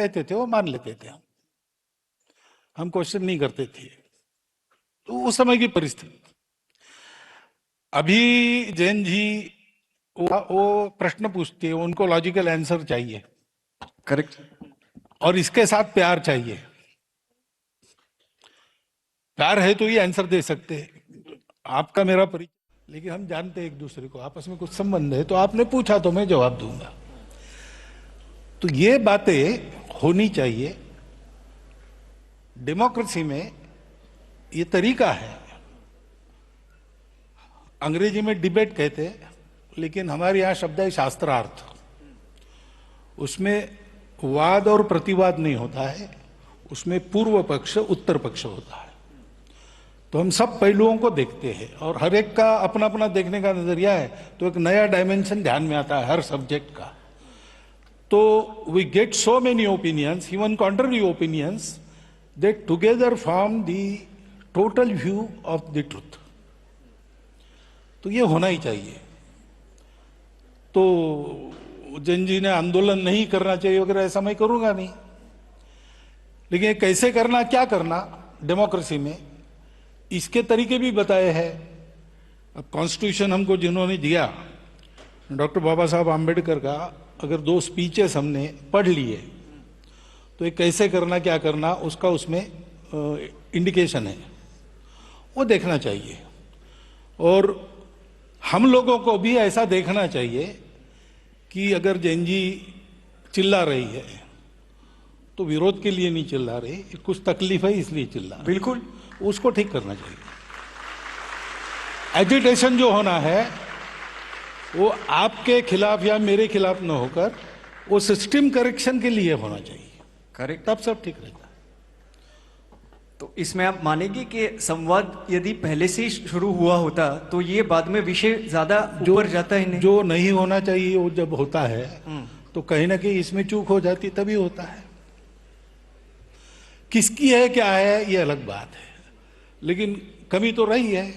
कहते थे वो मान लेते थे, हम क्वेश्चन नहीं करते थे। तो उस समय की परिस्थिति। अभी जैन जी वो प्रश्न पूछते हैं, उनको लॉजिकल आंसर चाहिए, करेक्ट, और इसके साथ प्यार चाहिए। प्यार है तो ये आंसर दे सकते हैं। आपका मेरा परिचय, लेकिन हम जानते हैं एक दूसरे को, आपस में कुछ संबंध है, तो आपने पूछा तो मैं जवाब दूंगा। तो ये बातें होनी चाहिए। डेमोक्रेसी में ये तरीका है। अंग्रेजी में डिबेट कहते हैं, लेकिन हमारे यहां शब्द है शास्त्रार्थ। उसमें वाद और प्रतिवाद नहीं होता है, उसमें पूर्व पक्ष उत्तर पक्ष होता है। तो हम सब पहलुओं को देखते हैं और हर एक का अपना अपना देखने का नजरिया है, तो एक नया डायमेंशन ध्यान में आता है हर सब्जेक्ट का। तो we get so many opinions, even contrary opinions, that together form the total view of the truth. तो ये होना ही चाहिए। तो जैन जी ने आंदोलन नहीं करना चाहिए वगैरह, ऐसा मैं करूंगा नहीं। लेकिन कैसे करना, क्या करना डेमोक्रेसी में, इसके तरीके भी बताए हैं। अब कॉन्स्टिट्यूशन हमको जिन्होंने दिया, डॉक्टर बाबा साहब आम्बेडकर का, अगर 2 स्पीचेस हमने पढ़ लिए तो ये कैसे करना क्या करना उसका उसमें इंडिकेशन है, वो देखना चाहिए। और हम लोगों को भी ऐसा देखना चाहिए कि अगर जैन जी चिल्ला रही है तो विरोध के लिए नहीं चिल्ला रही, कुछ तकलीफ है इसलिए चिल्ला रही। बिल्कुल, उसको ठीक करना चाहिए। एजिटेशन जो होना है वो आपके खिलाफ या मेरे खिलाफ न होकर वो सिस्टम करेक्शन के लिए होना चाहिए। करेक्ट। तब सब ठीक रहता है। तो इसमें आप मानेंगे कि संवाद यदि पहले से ही शुरू हुआ होता तो ये बाद में विषय ज्यादा ऊपर जाता है नहीं? जो नहीं होना चाहिए वो जब होता है तो कहीं ना कहीं इसमें चूक हो जाती, तभी होता है। किसकी है क्या है ये अलग बात है, लेकिन कमी तो रही है,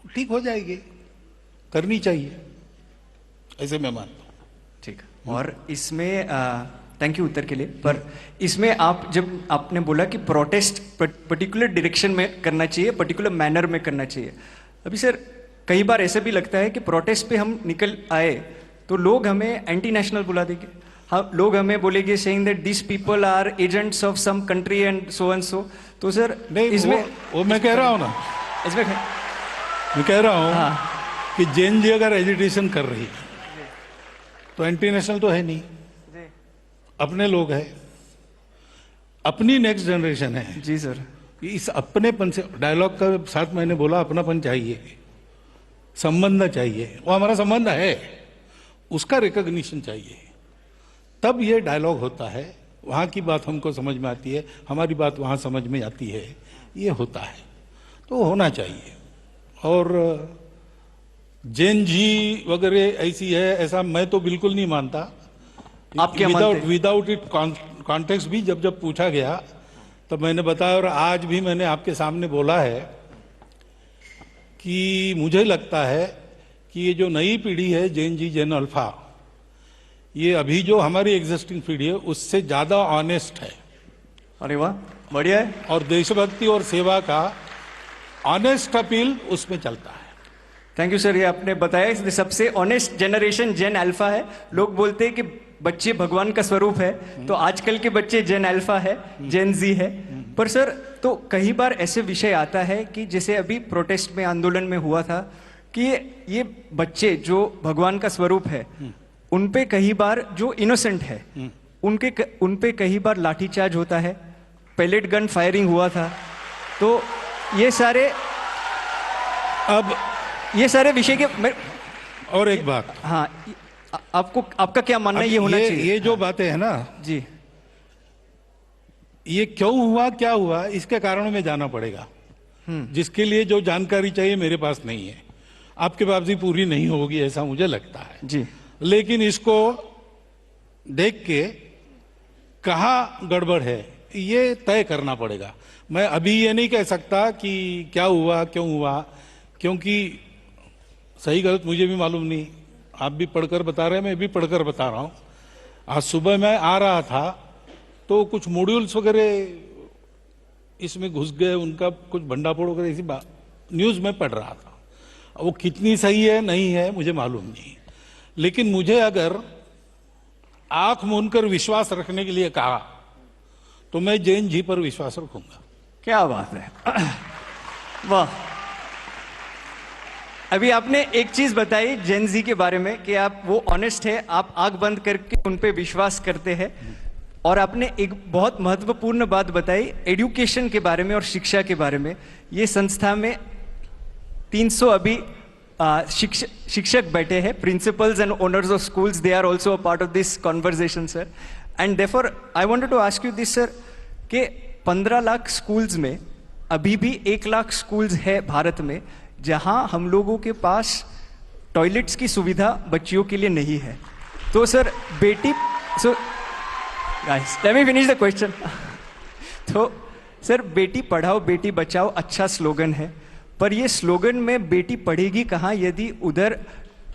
ठीक हो जाएगी, करनी चाहिए, ऐसे मैं मानता हूँ। ठीक। और इसमें थैंक यू उत्तर के लिए। पर इसमें आप जब आपने बोला कि प्रोटेस्ट पर्टिकुलर डायरेक्शन में करना चाहिए, पर्टिकुलर मैनर में करना चाहिए, अभी सर कई बार ऐसे भी लगता है कि प्रोटेस्ट पे हम निकल आए तो लोग हमें एंटी नेशनल बुला देंगे। हाँ, लोग हमें बोलेंगे saying that this people are agents of some country and so. तो सर नहीं, इसमें वो मैं कह रहा हूँ ना, इसमें मैं कह रहा हूँ हाँ, कि जैन जी अगर एजिटेशन कर रही है तो एंटी नेशनल तो है नहीं, अपने लोग हैं, अपनी नेक्स्ट जनरेशन है। जी सर। इस अपनेपन से, डायलॉग का साथ मैंने बोला अपनापन चाहिए, संबंध चाहिए, वो हमारा संबंध है, उसका रिकॉग्निशन चाहिए, तब ये डायलॉग होता है। वहाँ की बात हमको समझ में आती है, हमारी बात वहाँ समझ में आती है, ये होता है, तो होना चाहिए। और जैन जी वगैरह ऐसी है ऐसा मैं तो बिल्कुल नहीं मानता। आप क्या मानते हैं? विदाउट इट कॉन्टेक्स्ट भी जब जब पूछा गया तब मैंने बताया, और आज भी मैंने आपके सामने बोला है कि मुझे लगता है कि ये जो नई पीढ़ी है जैन जी, जैन अल्फा, ये अभी जो हमारी एग्जिस्टिंग पीढ़ी है उससे ज्यादा ऑनेस्ट है। अरे वाह, बढ़िया है। और देशभक्ति और सेवा का ऑनेस्ट अपील उसमें चलता है। थैंक यू सर, ये आपने बताया सबसे ऑनेस्ट जनरेशन जेन अल्फा है। लोग बोलते हैं कि बच्चे भगवान का स्वरूप है, तो आजकल के बच्चे जेन अल्फा है, जेन जी है। पर सर तो कई बार ऐसे विषय आता है कि जैसे अभी प्रोटेस्ट में, आंदोलन में हुआ था कि ये बच्चे जो भगवान का स्वरूप है उनपे कई बार, जो इनोसेंट है उनपे कई बार लाठीचार्ज होता है, पेलेट गन फायरिंग हुआ था। तो ये सारे विषय के और एक बात, हाँ, आपका क्या मानना है ये होना चाहिए? ये जो बातें है ना जी, ये क्यों हुआ, क्या हुआ, इसके कारणों में जाना पड़ेगा, जिसके लिए जो जानकारी चाहिए मेरे पास नहीं है, आपके पास भी पूरी नहीं होगी ऐसा मुझे लगता है जी। लेकिन इसको देख के कहाँ गड़बड़ है ये तय करना पड़ेगा। मैं अभी ये नहीं कह सकता कि क्या हुआ क्यों हुआ, क्योंकि सही गलत मुझे भी मालूम नहीं। आप भी पढ़कर बता रहे हैं, मैं भी पढ़कर बता रहा हूँ। आज सुबह मैं आ रहा था तो कुछ मॉड्यूल्स वगैरह इसमें घुस गए, उनका कुछ भंडाफोड़ वगैरह ऐसी बात न्यूज में पढ़ रहा था। अब वो कितनी सही है नहीं है मुझे मालूम नहीं, लेकिन मुझे अगर आंख मूंदकर विश्वास रखने के लिए कहा तो मैं जैन जी पर विश्वास रखूंगा। क्या बात है, वाह। अभी आपने एक चीज बताई जेन जी के बारे में कि आप वो ऑनेस्ट है, आप आंख बंद करके उन पे विश्वास करते हैं। और आपने एक बहुत महत्वपूर्ण बात बताई एजुकेशन के बारे में और शिक्षा के बारे में। ये संस्था में 300 अभी शिक्षक बैठे हैं, principals and owners of schools, they are also a part of this conversation sir. And therefore I wanted to ask you this sir कि 15 लाख स्कूल्स में अभी भी 1 लाख स्कूल्स है भारत में जहां हम लोगों के पास टॉयलेट्स की सुविधा बच्चियों के लिए नहीं है। तो sir guys let me finish the question. तो सर बेटी पढ़ाओ बेटी बचाओ अच्छा स्लोगन है, पर ये स्लोगन में बेटी पढ़ेगी कहाँ यदि उधर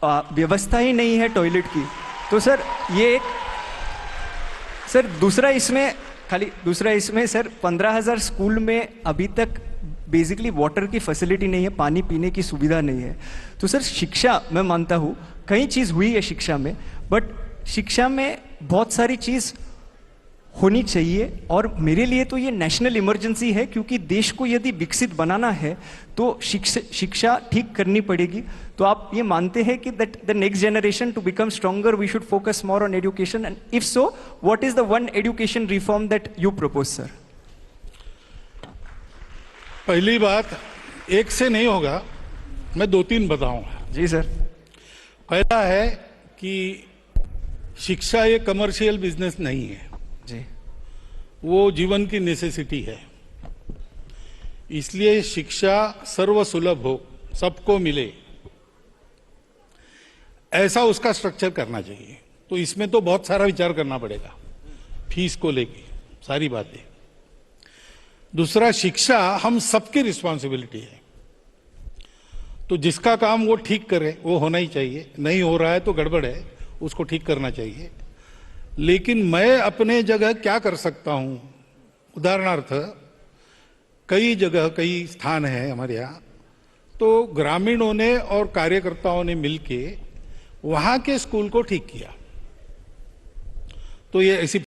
व्यवस्था ही नहीं है टॉयलेट की। तो सर ये एक सर दूसरा इसमें सर 15,000 स्कूल में अभी तक बेसिकली वाटर की फैसिलिटी नहीं है, पानी पीने की सुविधा नहीं है। तो सर शिक्षा मैं मानता हूँ कई चीज़ हुई है शिक्षा में, बट शिक्षा में बहुत सारी चीज़ होनी चाहिए। और मेरे लिए तो ये नेशनल इमरजेंसी है, क्योंकि देश को यदि विकसित बनाना है तो शिक्षा ठीक करनी पड़ेगी। तो आप ये मानते हैं कि that the next generation to become stronger we should focus more on education, and if so what is the one education reform that you propose sir? पहली बात एक से नहीं होगा, मैं 2-3 बताऊंगा। जी सर। पहला है कि शिक्षा ये कमर्शियल बिजनेस नहीं है जी, वो जीवन की नेसेसिटी है। इसलिए शिक्षा सर्वसुलभ हो, सबको मिले, ऐसा उसका स्ट्रक्चर करना चाहिए। तो इसमें तो बहुत सारा विचार करना पड़ेगा, फीस को लेके सारी बातें। दूसरा, शिक्षा हम सबकी रिस्पॉन्सिबिलिटी है, तो जिसका काम वो ठीक करे वो होना ही चाहिए। नहीं हो रहा है तो गड़बड़ है, उसको ठीक करना चाहिए। लेकिन मैं अपने जगह क्या कर सकता हूं, उदाहरणार्थ कई जगह कई स्थान है हमारे यहाँ, तो ग्रामीणों ने और कार्यकर्ताओं ने मिलके वहां के स्कूल को ठीक किया। तो ये ऐसी